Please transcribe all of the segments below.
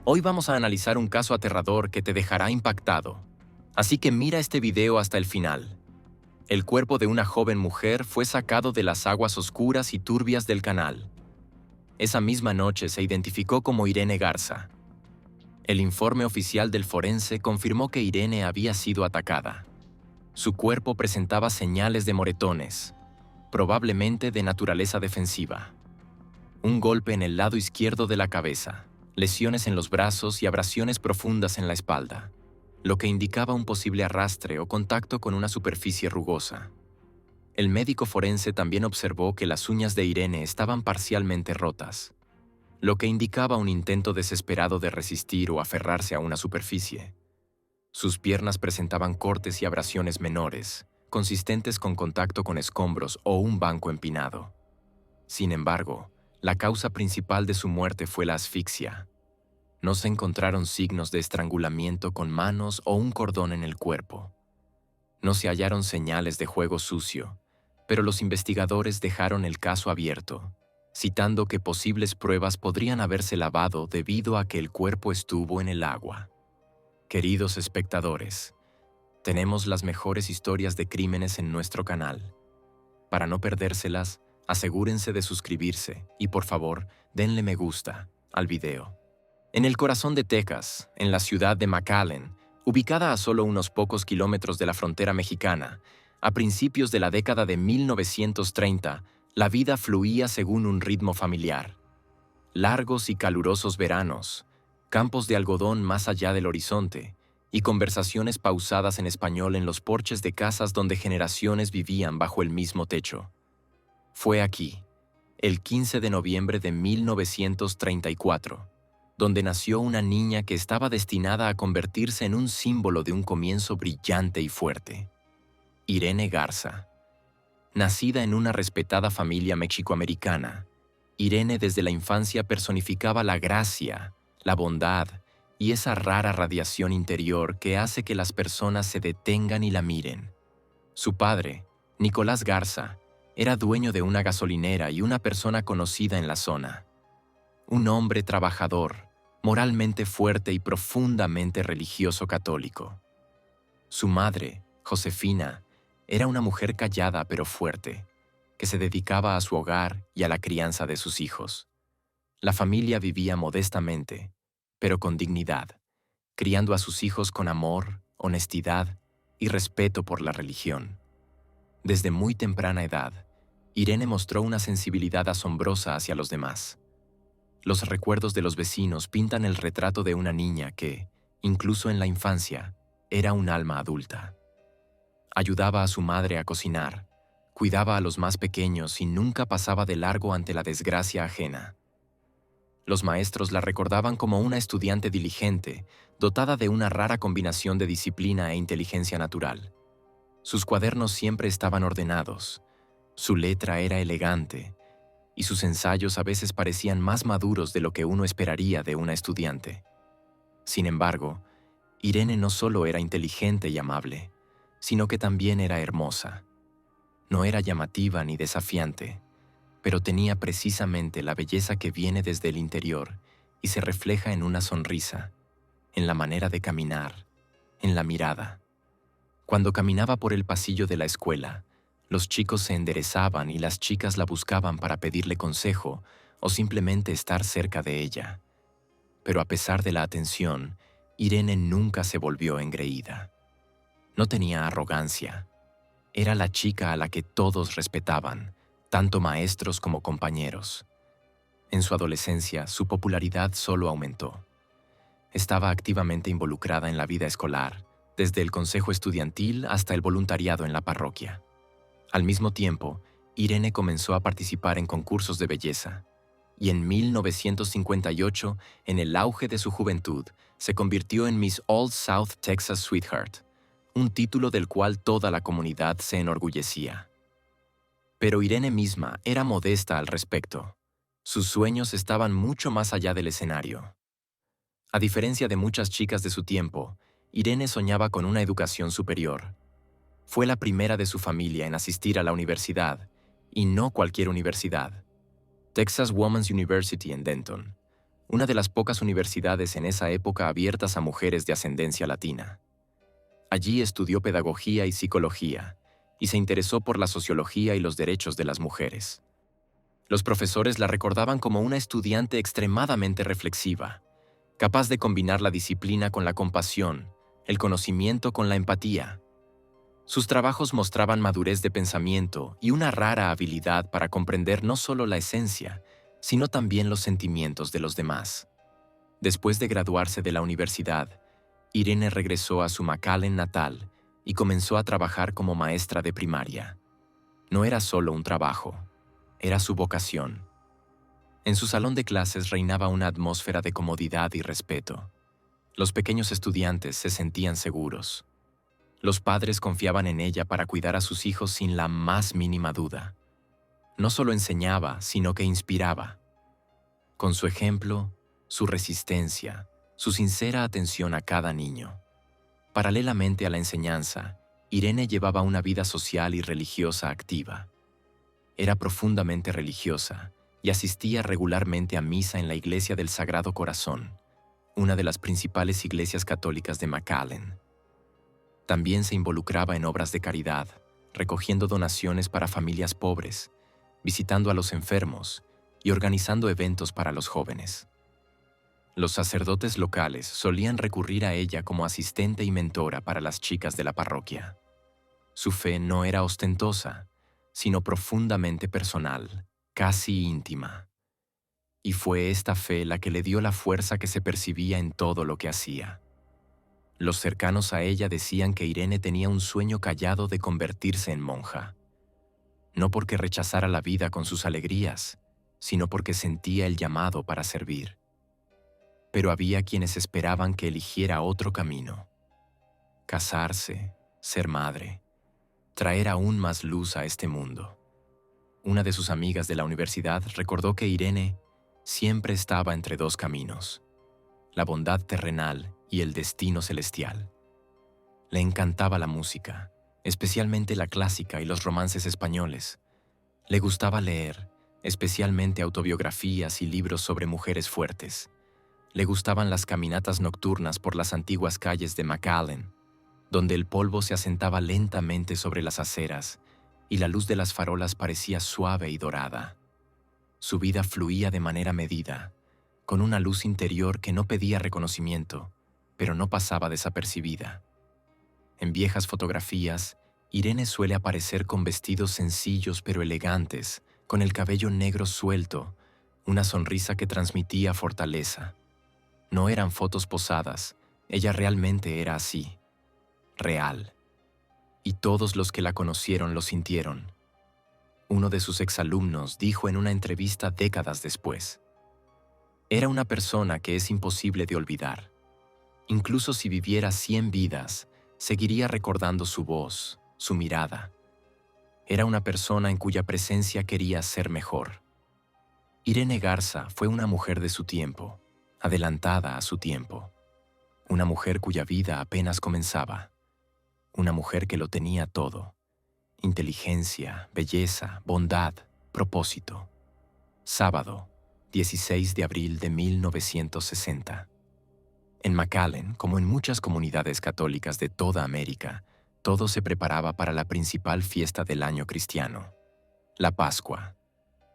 Hoy vamos a analizar un caso aterrador que te dejará impactado. Así que mira este video hasta el final. El cuerpo de una joven mujer fue sacado de las aguas oscuras y turbias del canal. Esa misma noche se identificó como Irene Garza. El informe oficial del forense confirmó que Irene había sido atacada. Su cuerpo presentaba señales de moretones, probablemente de naturaleza defensiva. Un golpe en el lado izquierdo de la cabeza, lesiones en los brazos y abrasiones profundas en la espalda, lo que indicaba un posible arrastre o contacto con una superficie rugosa. El médico forense también observó que las uñas de Irene estaban parcialmente rotas, lo que indicaba un intento desesperado de resistir o aferrarse a una superficie. Sus piernas presentaban cortes y abrasiones menores, consistentes con contacto con escombros o un banco empinado. Sin embargo, la causa principal de su muerte fue la asfixia. No se encontraron signos de estrangulamiento con manos o un cordón en el cuerpo. No se hallaron señales de juego sucio, pero los investigadores dejaron el caso abierto, citando que posibles pruebas podrían haberse lavado debido a que el cuerpo estuvo en el agua. Queridos espectadores, tenemos las mejores historias de crímenes en nuestro canal. Para no perdérselas, asegúrense de suscribirse y por favor, denle me gusta al video. En el corazón de Texas, en la ciudad de McAllen, ubicada a solo unos pocos kilómetros de la frontera mexicana, a principios de la década de 1930, la vida fluía según un ritmo familiar. Largos y calurosos veranos, campos de algodón más allá del horizonte y conversaciones pausadas en español en los porches de casas donde generaciones vivían bajo el mismo techo. Fue aquí, el 15 de noviembre de 1934, donde nació una niña que estaba destinada a convertirse en un símbolo de un comienzo brillante y fuerte. Irene Garza. Nacida en una respetada familia mexicoamericana, Irene desde la infancia personificaba la gracia, la bondad y esa rara radiación interior que hace que las personas se detengan y la miren. Su padre, Nicolás Garza, era dueño de una gasolinera y una persona conocida en la zona. Un hombre trabajador, moralmente fuerte y profundamente religioso católico. Su madre, Josefina, era una mujer callada pero fuerte, que se dedicaba a su hogar y a la crianza de sus hijos. La familia vivía modestamente, pero con dignidad, criando a sus hijos con amor, honestidad y respeto por la religión. Desde muy temprana edad, Irene mostró una sensibilidad asombrosa hacia los demás. Los recuerdos de los vecinos pintan el retrato de una niña que, incluso en la infancia, era un alma adulta. Ayudaba a su madre a cocinar, cuidaba a los más pequeños y nunca pasaba de largo ante la desgracia ajena. Los maestros la recordaban como una estudiante diligente, dotada de una rara combinación de disciplina e inteligencia natural. Sus cuadernos siempre estaban ordenados, su letra era elegante, y sus ensayos a veces parecían más maduros de lo que uno esperaría de una estudiante. Sin embargo, Irene no solo era inteligente y amable, sino que también era hermosa. No era llamativa ni desafiante, pero tenía precisamente la belleza que viene desde el interior y se refleja en una sonrisa, en la manera de caminar, en la mirada. Cuando caminaba por el pasillo de la escuela, los chicos se enderezaban y las chicas la buscaban para pedirle consejo o simplemente estar cerca de ella. Pero a pesar de la atención, Irene nunca se volvió engreída. No tenía arrogancia. Era la chica a la que todos respetaban, tanto maestros como compañeros. En su adolescencia, su popularidad solo aumentó. Estaba activamente involucrada en la vida escolar, desde el consejo estudiantil hasta el voluntariado en la parroquia. Al mismo tiempo, Irene comenzó a participar en concursos de belleza, y en 1958, en el auge de su juventud, se convirtió en Miss All South Texas Sweetheart, un título del cual toda la comunidad se enorgullecía. Pero Irene misma era modesta al respecto. Sus sueños estaban mucho más allá del escenario. A diferencia de muchas chicas de su tiempo, Irene soñaba con una educación superior. Fue la primera de su familia en asistir a la universidad, y no cualquier universidad. Texas Woman's University en Denton, una de las pocas universidades en esa época abiertas a mujeres de ascendencia latina. Allí estudió pedagogía y psicología, y se interesó por la sociología y los derechos de las mujeres. Los profesores la recordaban como una estudiante extremadamente reflexiva, capaz de combinar la disciplina con la compasión, el conocimiento con la empatía. Sus trabajos mostraban madurez de pensamiento y una rara habilidad para comprender no solo la esencia, sino también los sentimientos de los demás. Después de graduarse de la universidad, Irene regresó a su McAllen natal y comenzó a trabajar como maestra de primaria. No era solo un trabajo, era su vocación. En su salón de clases reinaba una atmósfera de comodidad y respeto. Los pequeños estudiantes se sentían seguros. Los padres confiaban en ella para cuidar a sus hijos sin la más mínima duda. No solo enseñaba, sino que inspiraba. Con su ejemplo, su resistencia, su sincera atención a cada niño. Paralelamente a la enseñanza, Irene llevaba una vida social y religiosa activa. Era profundamente religiosa y asistía regularmente a misa en la Iglesia del Sagrado Corazón, una de las principales iglesias católicas de McAllen. También se involucraba en obras de caridad, recogiendo donaciones para familias pobres, visitando a los enfermos y organizando eventos para los jóvenes. Los sacerdotes locales solían recurrir a ella como asistente y mentora para las chicas de la parroquia. Su fe no era ostentosa, sino profundamente personal, casi íntima. Y fue esta fe la que le dio la fuerza que se percibía en todo lo que hacía. Los cercanos a ella decían que Irene tenía un sueño callado de convertirse en monja. No porque rechazara la vida con sus alegrías, sino porque sentía el llamado para servir. Pero había quienes esperaban que eligiera otro camino. Casarse, ser madre, traer aún más luz a este mundo. Una de sus amigas de la universidad recordó que Irene siempre estaba entre dos caminos, la bondad terrenal y el destino celestial. Le encantaba la música, especialmente la clásica y los romances españoles. Le gustaba leer, especialmente autobiografías y libros sobre mujeres fuertes. Le gustaban las caminatas nocturnas por las antiguas calles de McAllen, donde el polvo se asentaba lentamente sobre las aceras y la luz de las farolas parecía suave y dorada. Su vida fluía de manera medida, con una luz interior que no pedía reconocimiento, pero no pasaba desapercibida. En viejas fotografías, Irene suele aparecer con vestidos sencillos pero elegantes, con el cabello negro suelto, una sonrisa que transmitía fortaleza. No eran fotos posadas, ella realmente era así, real. Y todos los que la conocieron lo sintieron. Uno de sus exalumnos dijo en una entrevista décadas después: «Era una persona que es imposible de olvidar. Incluso si viviera 100 vidas, seguiría recordando su voz, su mirada. Era una persona en cuya presencia quería ser mejor». Irene Garza fue una mujer de su tiempo, adelantada a su tiempo. Una mujer cuya vida apenas comenzaba. Una mujer que lo tenía todo: inteligencia, belleza, bondad, propósito. Sábado, 16 de abril de 1960. En McAllen, como en muchas comunidades católicas de toda América, todo se preparaba para la principal fiesta del año cristiano, la Pascua.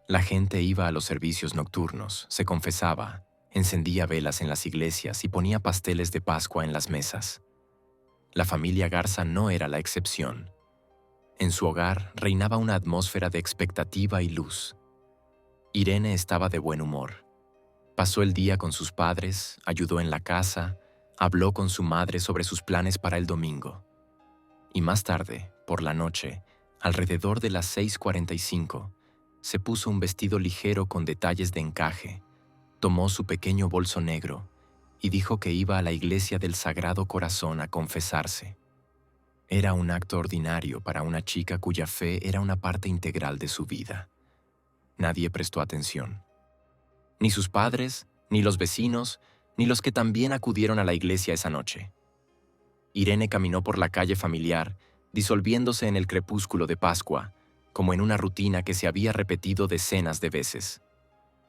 La gente iba a los servicios nocturnos, se confesaba, encendía velas en las iglesias y ponía pasteles de Pascua en las mesas. La familia Garza no era la excepción. En su hogar reinaba una atmósfera de expectativa y luz. Irene estaba de buen humor. Pasó el día con sus padres, ayudó en la casa, habló con su madre sobre sus planes para el domingo. Y más tarde, por la noche, alrededor de las 6:45, se puso un vestido ligero con detalles de encaje, tomó su pequeño bolso negro y dijo que iba a la iglesia del Sagrado Corazón a confesarse. Era un acto ordinario para una chica cuya fe era una parte integral de su vida. Nadie prestó atención. Ni sus padres, ni los vecinos, ni los que también acudieron a la iglesia esa noche. Irene caminó por la calle familiar, disolviéndose en el crepúsculo de Pascua, como en una rutina que se había repetido decenas de veces.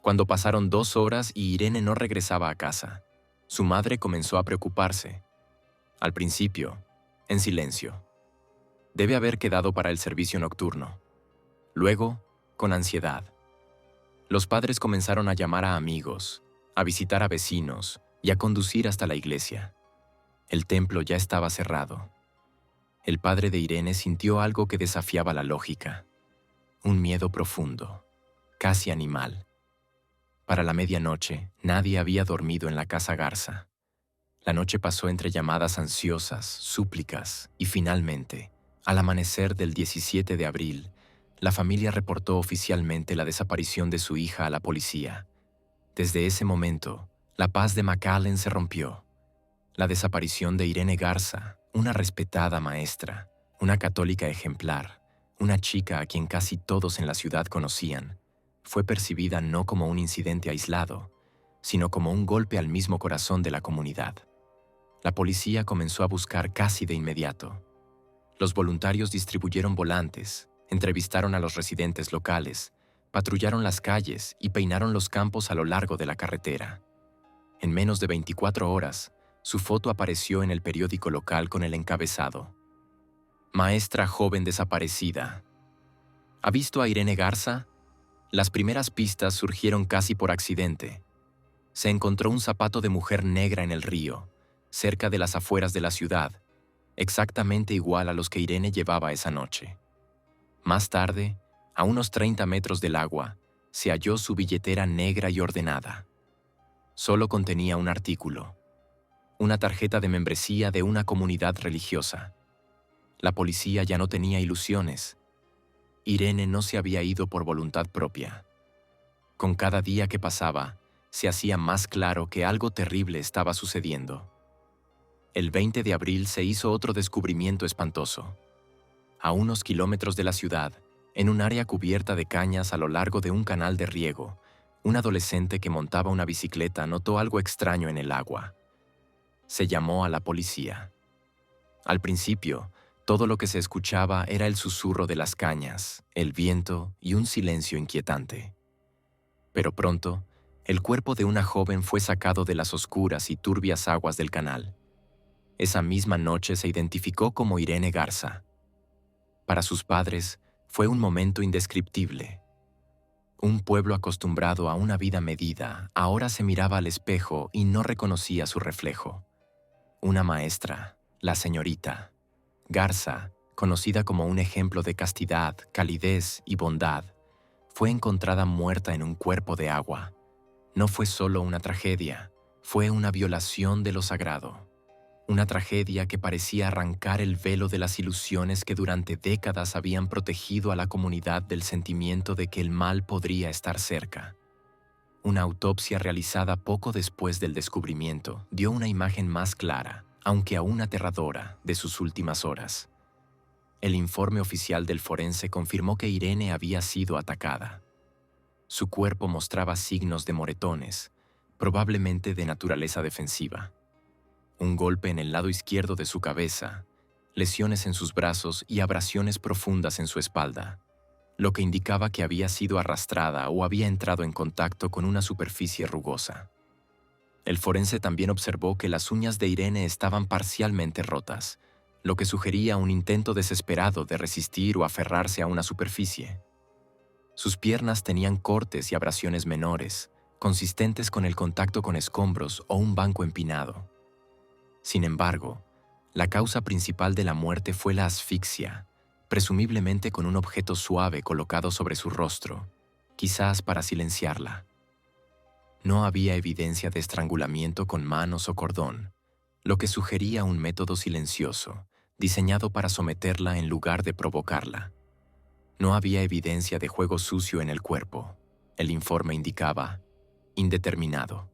Cuando pasaron 2 horas y Irene no regresaba a casa, su madre comenzó a preocuparse. Al principio, en silencio. Debe haber quedado para el servicio nocturno. Luego, con ansiedad. Los padres comenzaron a llamar a amigos, a visitar a vecinos y a conducir hasta la iglesia. El templo ya estaba cerrado. El padre de Irene sintió algo que desafiaba la lógica. Un miedo profundo, casi animal. Para la medianoche, nadie había dormido en la casa Garza. La noche pasó entre llamadas ansiosas, súplicas y finalmente, al amanecer del 17 de abril, la familia reportó oficialmente la desaparición de su hija a la policía. Desde ese momento, la paz de McAllen se rompió. La desaparición de Irene Garza, una respetada maestra, una católica ejemplar, una chica a quien casi todos en la ciudad conocían, fue percibida no como un incidente aislado, sino como un golpe al mismo corazón de la comunidad. La policía comenzó a buscar casi de inmediato. Los voluntarios distribuyeron volantes, entrevistaron a los residentes locales, patrullaron las calles y peinaron los campos a lo largo de la carretera. En menos de 24 horas, su foto apareció en el periódico local con el encabezado: Maestra joven desaparecida. ¿Ha visto a Irene Garza? Las primeras pistas surgieron casi por accidente. Se encontró un zapato de mujer negra en el río, cerca de las afueras de la ciudad, exactamente igual a los que Irene llevaba esa noche. Más tarde, a unos 30 metros del agua, se halló su billetera negra y ordenada. Solo contenía un artículo: una tarjeta de membresía de una comunidad religiosa. La policía ya no tenía ilusiones. Irene no se había ido por voluntad propia. Con cada día que pasaba, se hacía más claro que algo terrible estaba sucediendo. El 20 de abril se hizo otro descubrimiento espantoso. A unos kilómetros de la ciudad, en un área cubierta de cañas a lo largo de un canal de riego, un adolescente que montaba una bicicleta notó algo extraño en el agua. Se llamó a la policía. Al principio, todo lo que se escuchaba era el susurro de las cañas, el viento y un silencio inquietante. Pero pronto, el cuerpo de una joven fue sacado de las oscuras y turbias aguas del canal. Esa misma noche se identificó como Irene Garza. Para sus padres, fue un momento indescriptible. Un pueblo acostumbrado a una vida medida ahora se miraba al espejo y no reconocía su reflejo. Una maestra, la señorita Garza, conocida como un ejemplo de castidad, calidez y bondad, fue encontrada muerta en un cuerpo de agua. No fue solo una tragedia, fue una violación de lo sagrado. Una tragedia que parecía arrancar el velo de las ilusiones que durante décadas habían protegido a la comunidad del sentimiento de que el mal podría estar cerca. Una autopsia realizada poco después del descubrimiento dio una imagen más clara, aunque aún aterradora, de sus últimas horas. El informe oficial del forense confirmó que Irene había sido atacada. Su cuerpo mostraba signos de moretones, probablemente de naturaleza defensiva. Un golpe en el lado izquierdo de su cabeza, lesiones en sus brazos y abrasiones profundas en su espalda, lo que indicaba que había sido arrastrada o había entrado en contacto con una superficie rugosa. El forense también observó que las uñas de Irene estaban parcialmente rotas, lo que sugería un intento desesperado de resistir o aferrarse a una superficie. Sus piernas tenían cortes y abrasiones menores, consistentes con el contacto con escombros o un banco empinado. Sin embargo, la causa principal de la muerte fue la asfixia, presumiblemente con un objeto suave colocado sobre su rostro, quizás para silenciarla. No había evidencia de estrangulamiento con manos o cordón, lo que sugería un método silencioso, diseñado para someterla en lugar de provocarla. No había evidencia de juego sucio en el cuerpo. El informe indicaba indeterminado.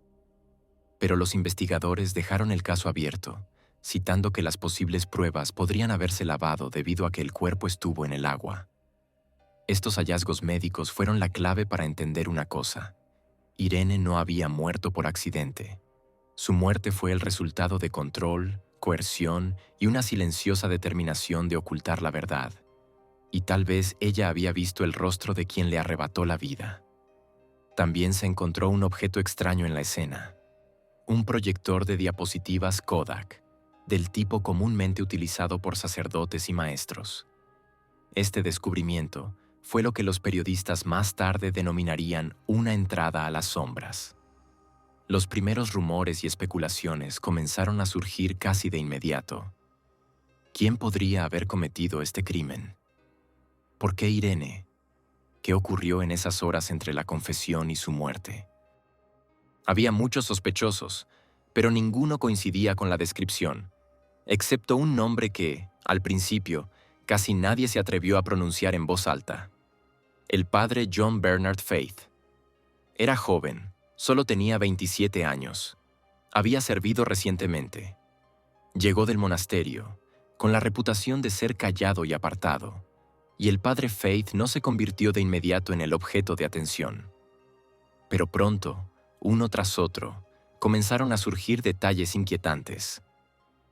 Pero los investigadores dejaron el caso abierto, citando que las posibles pruebas podrían haberse lavado debido a que el cuerpo estuvo en el agua. Estos hallazgos médicos fueron la clave para entender una cosa: Irene no había muerto por accidente. Su muerte fue el resultado de control, coerción y una silenciosa determinación de ocultar la verdad. Y tal vez ella había visto el rostro de quien le arrebató la vida. También se encontró un objeto extraño en la escena, un proyector de diapositivas Kodak, del tipo comúnmente utilizado por sacerdotes y maestros. Este descubrimiento fue lo que los periodistas más tarde denominarían una entrada a las sombras. Los primeros rumores y especulaciones comenzaron a surgir casi de inmediato. ¿Quién podría haber cometido este crimen? ¿Por qué Irene? ¿Qué ocurrió en esas horas entre la confesión y su muerte? Había muchos sospechosos, pero ninguno coincidía con la descripción, excepto un nombre que, al principio, casi nadie se atrevió a pronunciar en voz alta: el padre John Bernard Faith. Era joven, solo tenía 27 años. Había servido recientemente. Llegó del monasterio, con la reputación de ser callado y apartado, y el padre Faith no se convirtió de inmediato en el objeto de atención. Pero pronto, uno tras otro, comenzaron a surgir detalles inquietantes.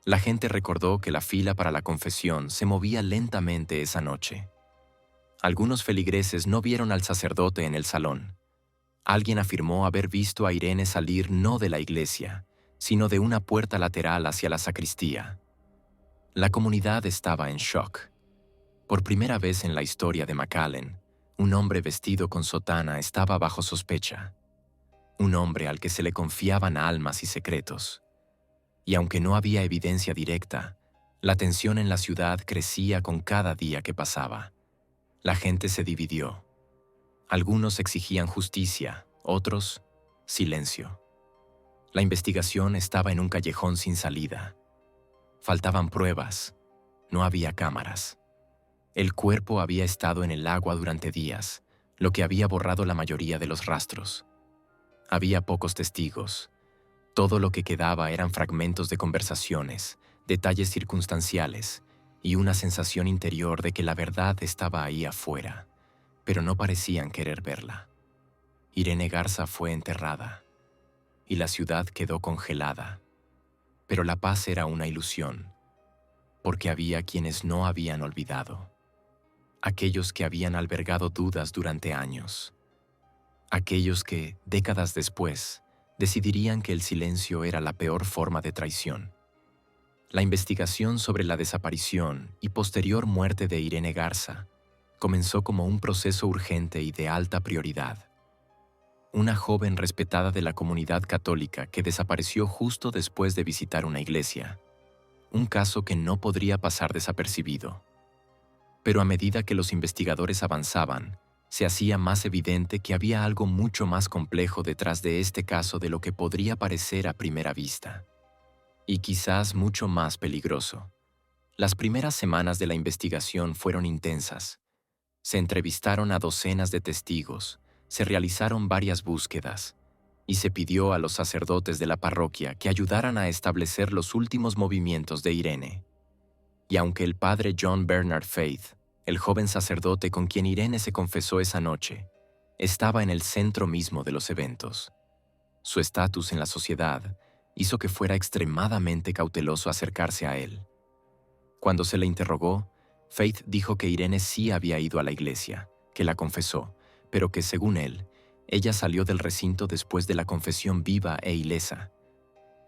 La gente recordó que la fila para la confesión se movía lentamente esa noche. Algunos feligreses no vieron al sacerdote en el salón. Alguien afirmó haber visto a Irene salir no de la iglesia, sino de una puerta lateral hacia la sacristía. La comunidad estaba en shock. Por primera vez en la historia de McAllen, un hombre vestido con sotana estaba bajo sospecha. Un hombre al que se le confiaban almas y secretos. Y aunque no había evidencia directa, la tensión en la ciudad crecía con cada día que pasaba. La gente se dividió. Algunos exigían justicia, otros, silencio. La investigación estaba en un callejón sin salida. Faltaban pruebas, no había cámaras. El cuerpo había estado en el agua durante días, lo que había borrado la mayoría de los rastros. Había pocos testigos. Todo lo que quedaba eran fragmentos de conversaciones, detalles circunstanciales y una sensación interior de que la verdad estaba ahí afuera, pero no parecían querer verla. Irene Garza fue enterrada y la ciudad quedó congelada, pero la paz era una ilusión, porque había quienes no habían olvidado, aquellos que habían albergado dudas durante años, aquellos que, décadas después, decidirían que el silencio era la peor forma de traición. La investigación sobre la desaparición y posterior muerte de Irene Garza comenzó como un proceso urgente y de alta prioridad. Una joven respetada de la comunidad católica que desapareció justo después de visitar una iglesia. Un caso que no podría pasar desapercibido. Pero a medida que los investigadores avanzaban, se hacía más evidente que había algo mucho más complejo detrás de este caso de lo que podría parecer a primera vista. Y quizás mucho más peligroso. Las primeras semanas de la investigación fueron intensas. Se entrevistaron a docenas de testigos, se realizaron varias búsquedas, y se pidió a los sacerdotes de la parroquia que ayudaran a establecer los últimos movimientos de Irene. Y aunque el padre John Bernard Faith, el joven sacerdote con quien Irene se confesó esa noche, estaba en el centro mismo de los eventos, su estatus en la sociedad hizo que fuera extremadamente cauteloso acercarse a él. Cuando se le interrogó, Faith dijo que Irene sí había ido a la iglesia, que la confesó, pero que, según él, ella salió del recinto después de la confesión viva e ilesa.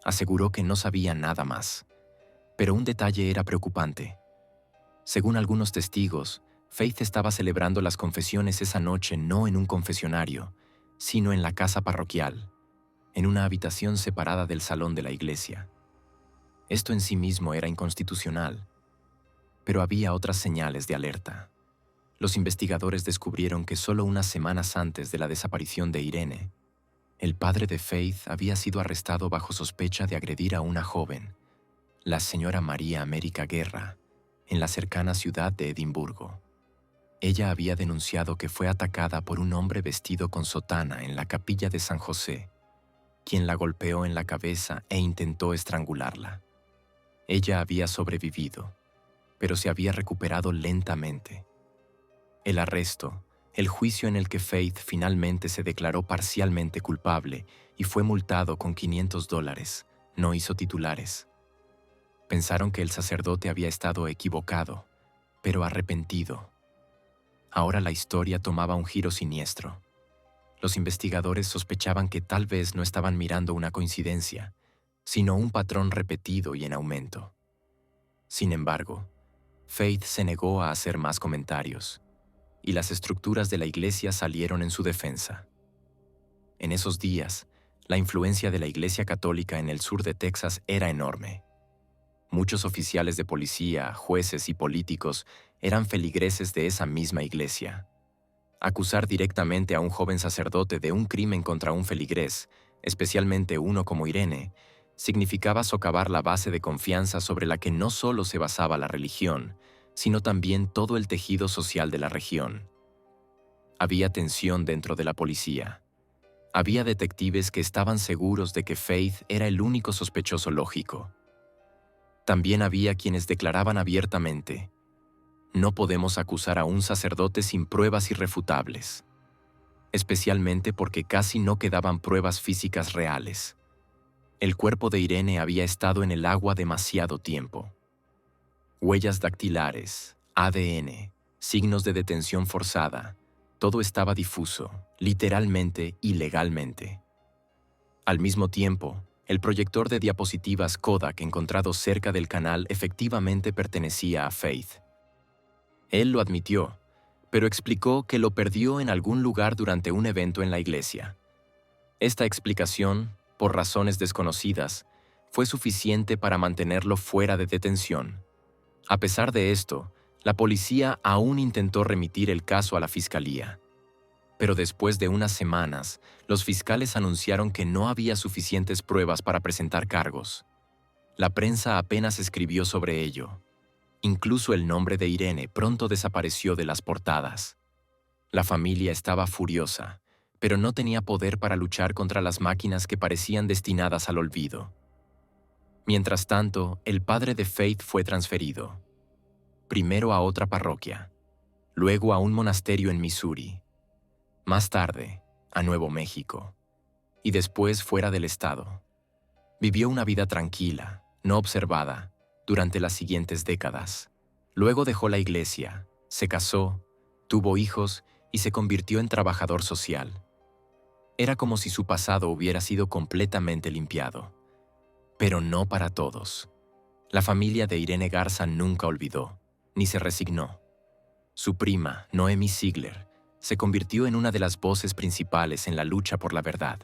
Aseguró que no sabía nada más. Pero un detalle era preocupante. Según algunos testigos, Faith estaba celebrando las confesiones esa noche no en un confesionario, sino en la casa parroquial, en una habitación separada del salón de la iglesia. Esto en sí mismo era inconstitucional, pero había otras señales de alerta. Los investigadores descubrieron que solo unas semanas antes de la desaparición de Irene, el padre de Faith había sido arrestado bajo sospecha de agredir a una joven, la señora María América Guerra, en la cercana ciudad de Edimburgo. Ella había denunciado que fue atacada por un hombre vestido con sotana en la capilla de San José, quien la golpeó en la cabeza e intentó estrangularla. Ella había sobrevivido, pero se había recuperado lentamente. El arresto, el juicio en el que Faith finalmente se declaró parcialmente culpable y fue multado con $500, no hizo titulares. Pensaron que el sacerdote había estado equivocado, pero arrepentido. Ahora la historia tomaba un giro siniestro. Los investigadores sospechaban que tal vez no estaban mirando una coincidencia, sino un patrón repetido y en aumento. Sin embargo, Faith se negó a hacer más comentarios, y las estructuras de la iglesia salieron en su defensa. En esos días, la influencia de la Iglesia Católica en el sur de Texas era enorme. Muchos oficiales de policía, jueces y políticos eran feligreses de esa misma iglesia. Acusar directamente a un joven sacerdote de un crimen contra un feligrés, especialmente uno como Irene, significaba socavar la base de confianza sobre la que no solo se basaba la religión, sino también todo el tejido social de la región. Había tensión dentro de la policía. Había detectives que estaban seguros de que Faith era el único sospechoso lógico. También había quienes declaraban abiertamente: no podemos acusar a un sacerdote sin pruebas irrefutables, especialmente porque casi no quedaban pruebas físicas reales. El cuerpo de Irene había estado en el agua demasiado tiempo. Huellas dactilares, ADN, signos de detención forzada, todo estaba difuso, literalmente y legalmente. Al mismo tiempo, el proyector de diapositivas Kodak encontrado cerca del canal efectivamente pertenecía a Faith. Él lo admitió, pero explicó que lo perdió en algún lugar durante un evento en la iglesia. Esta explicación, por razones desconocidas, fue suficiente para mantenerlo fuera de detención. A pesar de esto, la policía aún intentó remitir el caso a la fiscalía. Pero después de unas semanas, los fiscales anunciaron que no había suficientes pruebas para presentar cargos. La prensa apenas escribió sobre ello. Incluso el nombre de Irene pronto desapareció de las portadas. La familia estaba furiosa, pero no tenía poder para luchar contra las máquinas que parecían destinadas al olvido. Mientras tanto, el padre de Faith fue transferido. Primero a otra parroquia, luego a un monasterio en Missouri, más tarde a Nuevo México, y después fuera del estado. Vivió una vida tranquila, no observada, durante las siguientes décadas. Luego dejó la iglesia, se casó, tuvo hijos y se convirtió en trabajador social. Era como si su pasado hubiera sido completamente limpiado. Pero no para todos. La familia de Irene Garza nunca olvidó, ni se resignó. Su prima, Noemi Ziegler, se convirtió en una de las voces principales en la lucha por la verdad.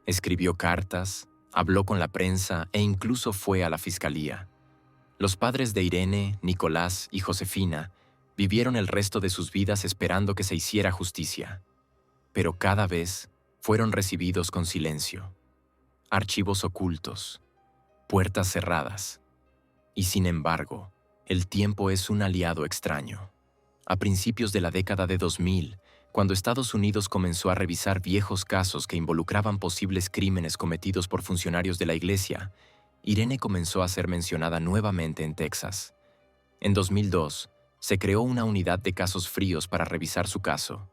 Escribió cartas, habló con la prensa e incluso fue a la fiscalía. Los padres de Irene, Nicolás y Josefina vivieron el resto de sus vidas esperando que se hiciera justicia. Pero cada vez fueron recibidos con silencio. Archivos ocultos, puertas cerradas. Y sin embargo, el tiempo es un aliado extraño. A principios de la década de 2000, cuando Estados Unidos comenzó a revisar viejos casos que involucraban posibles crímenes cometidos por funcionarios de la iglesia, Irene comenzó a ser mencionada nuevamente en Texas. En 2002, se creó una unidad de casos fríos para revisar su caso.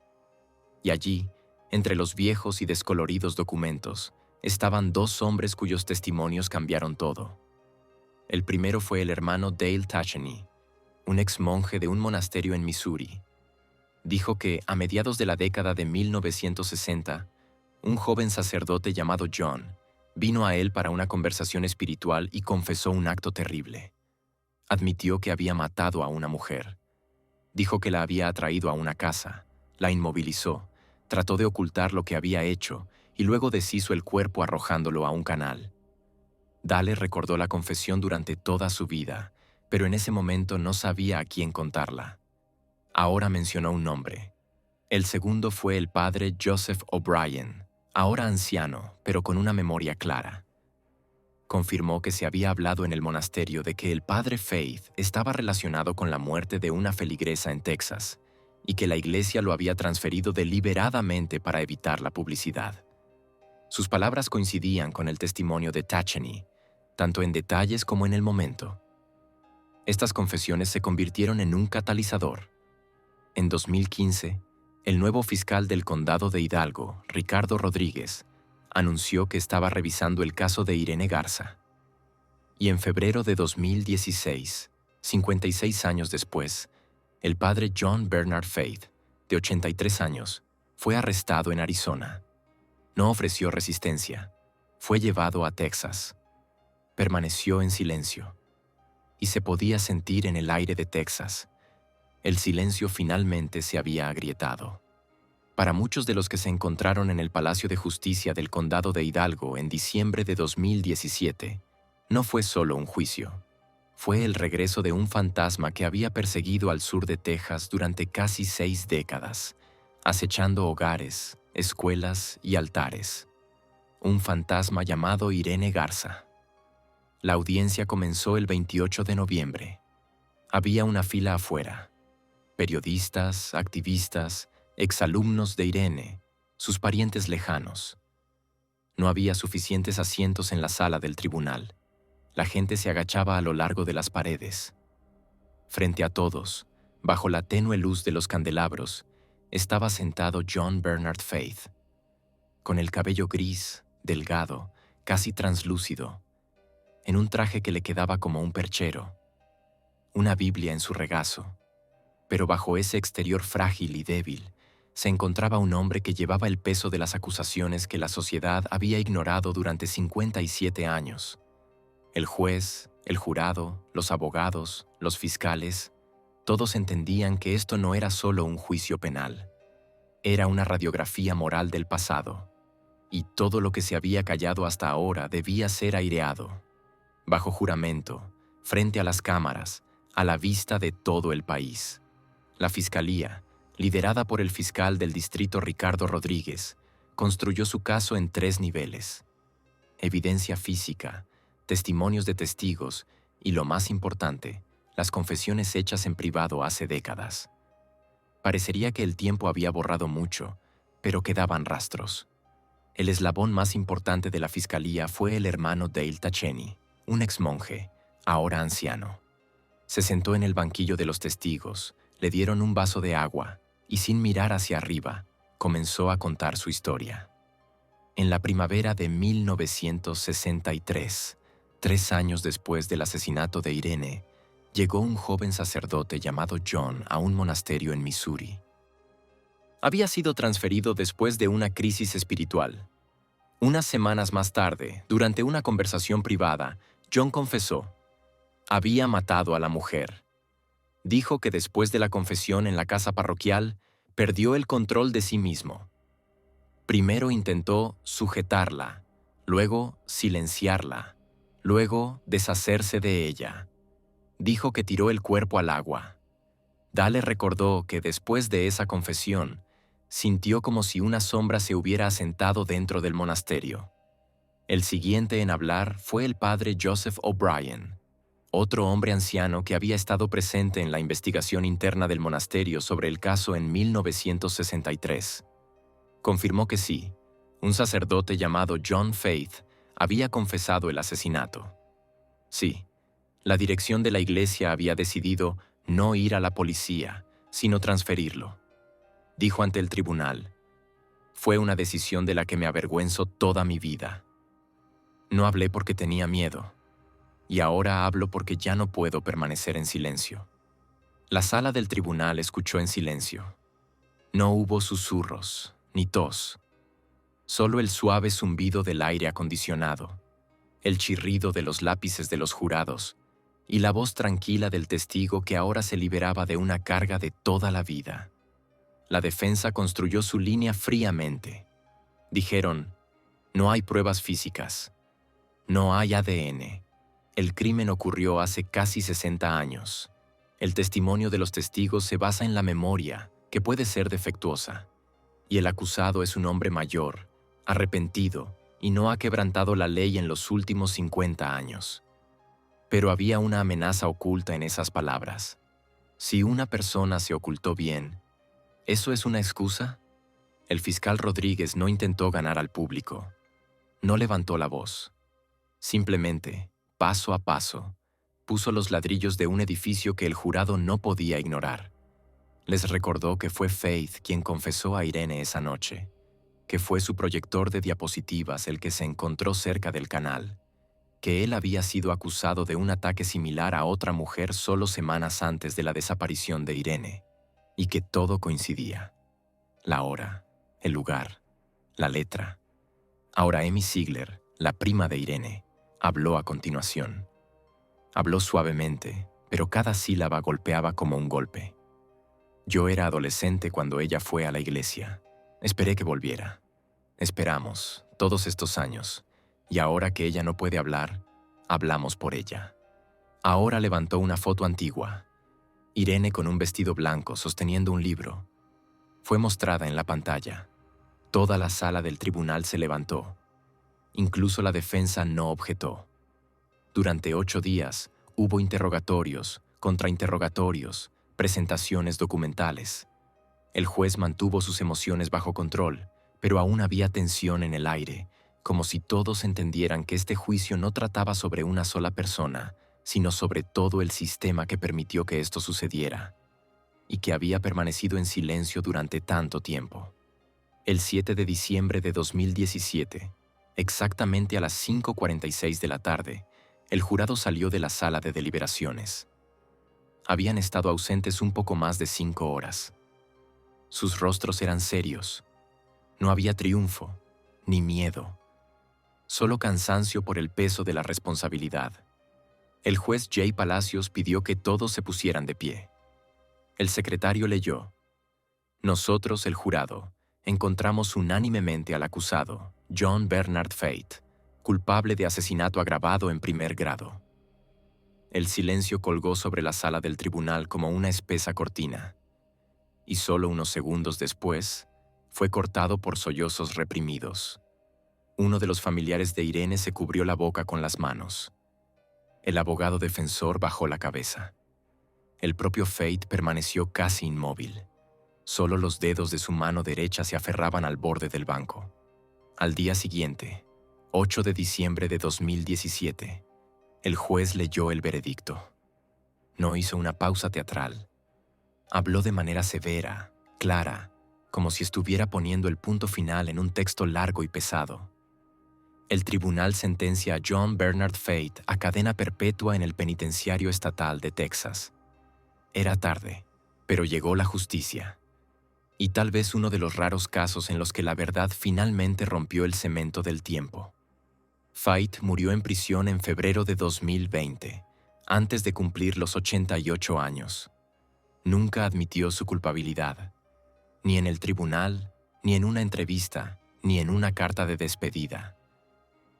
Y allí, entre los viejos y descoloridos documentos, estaban dos hombres cuyos testimonios cambiaron todo. El primero fue el hermano Dale Tacheny, un ex monje de un monasterio en Missouri. Dijo que, a mediados de la década de 1960, un joven sacerdote llamado John vino a él para una conversación espiritual y confesó un acto terrible. Admitió que había matado a una mujer. Dijo que la había atraído a una casa, la inmovilizó, trató de ocultar lo que había hecho y luego deshizo el cuerpo arrojándolo a un canal. Dale recordó la confesión durante toda su vida, pero en ese momento no sabía a quién contarla. Ahora mencionó un nombre. El segundo fue el padre Joseph O'Brien, ahora anciano, pero con una memoria clara. Confirmó que se había hablado en el monasterio de que el padre Faith estaba relacionado con la muerte de una feligresa en Texas y que la iglesia lo había transferido deliberadamente para evitar la publicidad. Sus palabras coincidían con el testimonio de Tacheny, tanto en detalles como en el momento. Estas confesiones se convirtieron en un catalizador. En 2015, el nuevo fiscal del condado de Hidalgo, Ricardo Rodríguez, anunció que estaba revisando el caso de Irene Garza. Y en febrero de 2016, 56 años después, el padre John Bernard Faith, de 83 años, Fue arrestado en Arizona. No ofreció resistencia. Fue llevado a Texas. Permaneció en silencio. Y se podía sentir en el aire de Texas. El silencio finalmente se había agrietado. Para muchos de los que se encontraron en el Palacio de Justicia del Condado de Hidalgo en diciembre de 2017, no fue solo un juicio. Fue el regreso de un fantasma que había perseguido al sur de Texas durante casi 6 décadas, acechando hogares, escuelas y altares. Un fantasma llamado Irene Garza. La audiencia comenzó el 28 de noviembre. Había una fila afuera. Periodistas, activistas, exalumnos de Irene, sus parientes lejanos. No había suficientes asientos en la sala del tribunal. La gente se agachaba a lo largo de las paredes. Frente a todos, bajo la tenue luz de los candelabros, estaba sentado John Bernard Faith, con el cabello gris, delgado, casi translúcido, en un traje que le quedaba como un perchero, una Biblia en su regazo. Pero bajo ese exterior frágil y débil, se encontraba un hombre que llevaba el peso de las acusaciones que la sociedad había ignorado durante 57 años. El juez, el jurado, los abogados, los fiscales, todos entendían que esto no era solo un juicio penal. Era una radiografía moral del pasado, y todo lo que se había callado hasta ahora debía ser aireado, bajo juramento, frente a las cámaras, a la vista de todo el país. La Fiscalía, liderada por el fiscal del distrito Ricardo Rodríguez, construyó su caso en 3 niveles: evidencia física, testimonios de testigos y, lo más importante, las confesiones hechas en privado hace décadas. Parecería que el tiempo había borrado mucho, pero quedaban rastros. El eslabón más importante de la Fiscalía fue el hermano Dale Tacheni, un exmonje, ahora anciano. Se sentó en el banquillo de los testigos, le dieron un vaso de agua y, sin mirar hacia arriba, comenzó a contar su historia. En la primavera de 1963, 3 años después del asesinato de Irene, llegó un joven sacerdote llamado John a un monasterio en Missouri. Había sido transferido después de una crisis espiritual. Unas semanas más tarde, durante una conversación privada, John confesó: había matado a la mujer. Dijo que después de la confesión en la casa parroquial, perdió el control de sí mismo. Primero intentó sujetarla, luego silenciarla, luego deshacerse de ella. Dijo que tiró el cuerpo al agua. Dale recordó que después de esa confesión, sintió como si una sombra se hubiera asentado dentro del monasterio. El siguiente en hablar fue el padre Joseph O'Brien, otro hombre anciano que había estado presente en la investigación interna del monasterio sobre el caso en 1963. Confirmó que sí, un sacerdote llamado John Faith había confesado el asesinato. Sí, la dirección de la iglesia había decidido no ir a la policía, sino transferirlo. Dijo ante el tribunal: fue una decisión de la que me avergüenzo toda mi vida. No hablé porque tenía miedo, y ahora hablo porque ya no puedo permanecer en silencio. La sala del tribunal escuchó en silencio. No hubo susurros, ni tos. Solo el suave zumbido del aire acondicionado, el chirrido de los lápices de los jurados y la voz tranquila del testigo que ahora se liberaba de una carga de toda la vida. La defensa construyó su línea fríamente. Dijeron: no hay pruebas físicas. No hay ADN. El crimen ocurrió hace casi 60 años. El testimonio de los testigos se basa en la memoria, que puede ser defectuosa. Y el acusado es un hombre mayor, arrepentido, y no ha quebrantado la ley en los últimos 50 años. Pero había una amenaza oculta en esas palabras. Si una persona se ocultó bien, ¿eso es una excusa? El fiscal Rodríguez no intentó ganar al público. No levantó la voz. Simplemente, paso a paso, puso los ladrillos de un edificio que el jurado no podía ignorar. Les recordó que fue Faith quien confesó a Irene esa noche, que fue su proyector de diapositivas el que se encontró cerca del canal, que él había sido acusado de un ataque similar a otra mujer solo semanas antes de la desaparición de Irene, y que todo coincidía. La hora, el lugar, la letra. Ahora Amy Ziegler, la prima de Irene, habló a continuación. Habló suavemente, pero cada sílaba golpeaba como un golpe. Yo era adolescente cuando ella fue a la iglesia. Esperé que volviera. Esperamos, todos estos años, y ahora que ella no puede hablar, hablamos por ella. Ahora levantó una foto antigua. Irene con un vestido blanco sosteniendo un libro. Fue mostrada en la pantalla. Toda la sala del tribunal se levantó. Incluso la defensa no objetó. Durante 8 días hubo interrogatorios, contrainterrogatorios, presentaciones documentales. El juez mantuvo sus emociones bajo control, pero aún había tensión en el aire, como si todos entendieran que este juicio no trataba sobre una sola persona, sino sobre todo el sistema que permitió que esto sucediera, y que había permanecido en silencio durante tanto tiempo. El 7 de diciembre de 2017, exactamente a las 5:46 de la tarde, el jurado salió de la sala de deliberaciones. Habían estado ausentes un poco más de 5 horas. Sus rostros eran serios. No había triunfo, ni miedo. Solo cansancio por el peso de la responsabilidad. El juez Jay Palacios pidió que todos se pusieran de pie. El secretario leyó: Nosotros, el jurado, encontramos unánimemente al acusado, John Bernard Fate, culpable de asesinato agravado en primer grado. El silencio colgó sobre la sala del tribunal como una espesa cortina, y solo unos segundos después fue cortado por sollozos reprimidos. Uno de los familiares de Irene se cubrió la boca con las manos. El abogado defensor bajó la cabeza. El propio Fate permaneció casi inmóvil. Solo los dedos de su mano derecha se aferraban al borde del banco. Al día siguiente, 8 de diciembre de 2017, el juez leyó el veredicto. No hizo una pausa teatral. Habló de manera severa, clara, como si estuviera poniendo el punto final en un texto largo y pesado. El tribunal sentencia a John Bernard Fate a cadena perpetua en el penitenciario estatal de Texas. Era tarde, pero llegó la justicia. Y tal vez uno de los raros casos en los que la verdad finalmente rompió el cemento del tiempo. Fate murió en prisión en febrero de 2020, antes de cumplir los 88 años. Nunca admitió su culpabilidad, ni en el tribunal, ni en una entrevista, ni en una carta de despedida.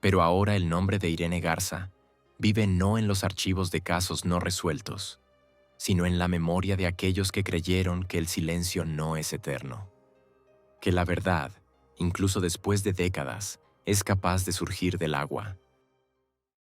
Pero ahora el nombre de Irene Garza vive no en los archivos de casos no resueltos, sino en la memoria de aquellos que creyeron que el silencio no es eterno. Que la verdad, incluso después de décadas, es capaz de surgir del agua.